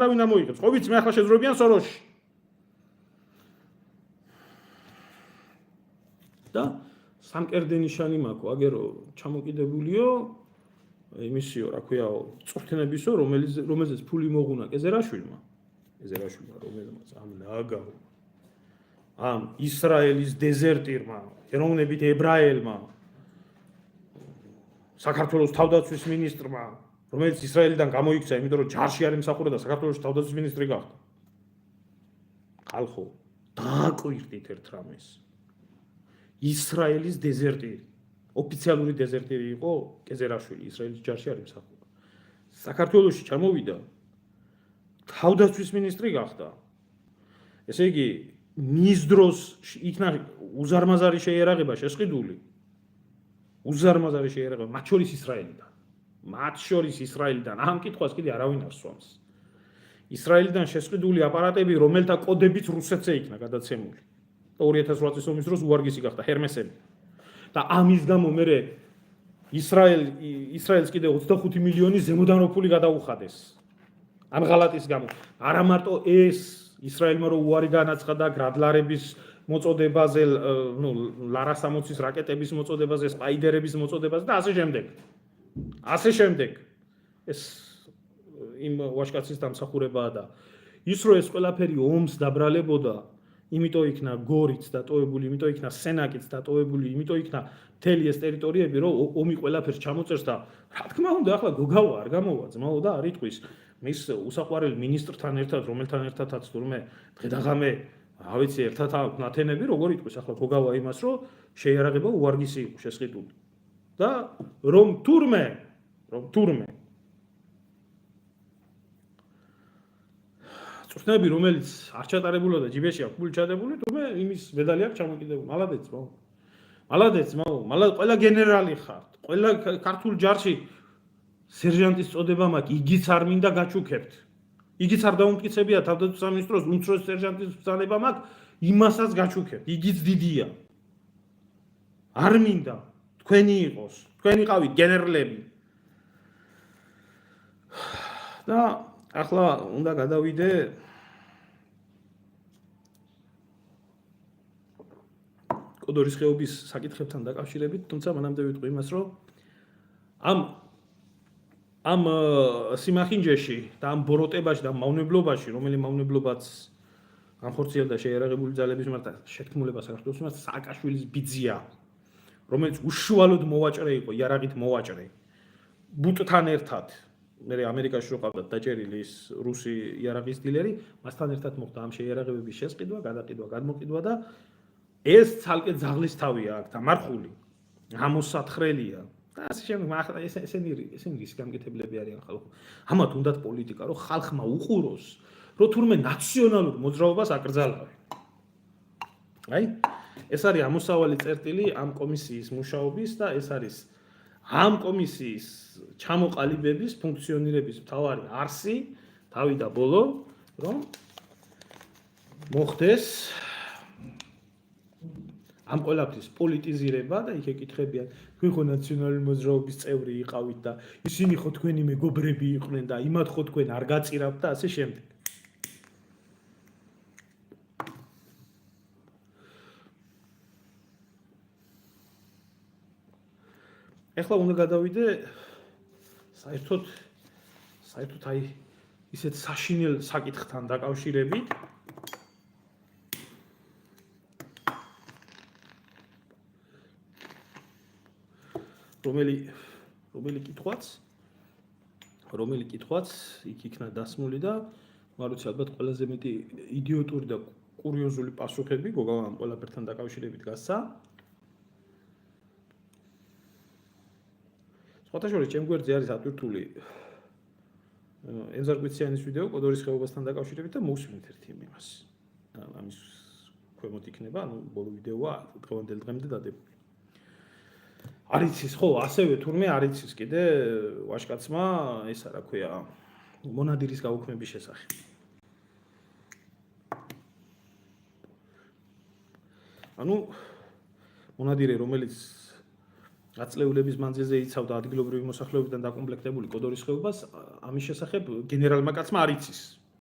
არავინ ამოიღებს. ხო ვიცი, მე ახლა შეძროებიან სოროში. და სამკერდე ნიშანი მაქვს, აგერო ჩამოკიდებულიო იმისიო, რა ქვია, წვრთნებისო, რომელზეც ფული მოგუნა კეზერაშვილმა. კეზერაშვილმა რომელმაც ამ ნაგავ ამ ისრაელის დეზერტირმა, ეროვნებით ებრაელმა, საქართველოს თავდაცვის მინისტრმა, რომელიც ისრაელიდან გამოიქცა, იმიტომ რომ ჯარში არ ემსახურა და საქართველოს თავდაცვის მინისტრი გახდა. ხალხო, დააკვირდით ერთ რამეს. ისრაელის დეზერტირი, ოფიციალური დეზერტირი იყო კეზერაშვილი, ისრაელის ჯარში არ ემსახურა. საქართველოში ჩამოვიდა, თავდაცვის მინისტრი გახდა. ესე იგი, მის დროს იქნა უზარმაზარი შეიარაღება შესყიდული. უზარმაზარი შეიარაღება, მათ შორის ისრაელიდან. მათ შორის ისრაელიდან. ამ კითხვას კიდე არავინ არ სვამს. ისრაელიდან შესყიდული აპარატები, რომელთა კოდებიც რუსეთზე იქნა გადაცემული. 2008 წლის ომის დროს უარგისი გახდა ჰერმესები. და ამის გამო მე ისრაელს კიდე 25 მილიონი ზემოდანოფული გადაუხადეს. ამ ღალატის გამო. არა მარტო ეს ისრაელმა რო უარი განაცხადა გრადლარების მოწოდებაზე, ლარა 60-ის რაკეტების მოწოდებაზე, სპაიდერების მოწოდებაზე და ასე შემდეგ. ასე შემდეგ. ეს იმ ვაშკაცის დამსახურებაა და ის რო ეს ყველაფერი ომს დაბრალებოდა, იმიტომ იქნა გორიც დატოვებული, იმიტომ იქნა სენაკიც დატოვებული, იმიტომ იქნა მთელი ეს ტერიტორიები, რომ ომი ყველაფერს ჩამოწერს და რა თქმა უნდა, ახლა გოგავა არ გამოვა, ძმაო და არ იტყვის მის უსაყვარელ მინისტრთან ერთად, რომელთან ერთადაც თურმე დღე-დაღამე, რა ვიცი, ერთად აქვს ნათენები, როგორ იტყვის ახლა გოგავა იმას, რომ შეიარაღება უარგისი იყო შესყიდული. და რომ თურმე წვრთნები, რომელიც არ ჩატარებულა და ჯიბეში აქვს ფული ჩადებული, თურმე იმის მედალი აქვს ჩამოკიდებული. მალადეც, მაო. მალადეც, მაო. მალად ყველა გენერალი ხართ. ყველა ქართულ ჯარში სერჟანტის წოდება მაქვს, იგიც არ მინდა გაჩუქებთ. იგიც არ დაუმტკიცებია თავდაცვის სამინისტროს უმცროსი სერჟანტის ბრძანება მაქვს, იმასაც გაჩუქებთ. იგიც დიდია. არ მინდა თქვენი იყოს, თქვენი ყავით გენერლები. და ახლა უნდა გადავიდე კოდორის ხეობის საკითხებთან დაკავშირებით, თუმცა მანამდე ვიტყვი იმას, რომ ამ სიმახინჯეში და ამ ბოროტებაში და მავნებლობაში, რომელიც მავნებლობაც განხორციელდა შეიარაღებული ძალების მიმართ შეთქმულება საქართველოს მიმართ, სააკაშვილის ბიძია, რომელიც უშუალოდ მოვაჭრე იყო, იარაღით მოვაჭრე. ბუტთან ერთად, მე ამერიკაში რო ყავდა დაჭერილი ის რუსი იარაღის დილერი, მასთან ერთად მოხდა ამ შეიარაღებების შესყიდვა, გადაყიდვა, გადმოყიდვა და ეს ცალკე ძაღლის თავია აქ დამარხული. გამოსათხრელია. და ასე შემდეგ, მაგრამ ესენი ის გამკეთებლები არიან ხალხო. ამათ უნდათ პოლიტიკა, რომ ხალხმა უყუროს, რომ თურმე ნაციონალურ მოძრაობას აკრძალავენ. აი, ეს არის ამოსავალი წერტილი ამ კომისიის მუშაობის და ეს არის ამ კომისიის ჩამოყალიბების, ფუნქციონირების მთავარი არსი, თავი და ბოლო, რომ მოხდეს ამ ყველაფრის პოლიტიზირება და იქ ეკითხებიან, თქვენ ხო ნაციონალური მოძრაობის წევრი იყავით და ისინი ხო თქვენი მეგობრები იყვნენ და იმათ ხო თქვენ არ გაწირავთ და ასე შემდეგ. ეხლა უნდა გადავიდე საერთოდ აი ისეთ საშინელ საკითხთან დაკავშირებით. რომელი კითხვაც იქ იქნა დასმული და მარუცი ალბათ ყველაზე მეტი იდიოტური და კურიოზული პასუხები გოგავა ამ ყველაფერთან დაკავშირებით გასცა. სხვათა შორის ჩემ გვერდზე არის ატვირთული ემზარგვიციანის ვიდეო კოდორის ხეობასთან დაკავშირებით და მოვსვით ერთი იმას. ამის ქვემოთ იქნება, ბოლო ვიდეოა დღევანდელ დღემდე დადებული. არიცის ხო, ასევე თურმე არიცის კიდე ვაშკაცმა ესა რა ქვია, მონადირის გაუქმების შესახებ. ანუ მონადირე, რომელიც აწლეულების მანძილზე იცავდა ადგილობრივი მოსახლეობიდან დაკომპლექტებული კოდორის ხეობას, ამის შესახებ გენერალმა კაცმა არ იცის.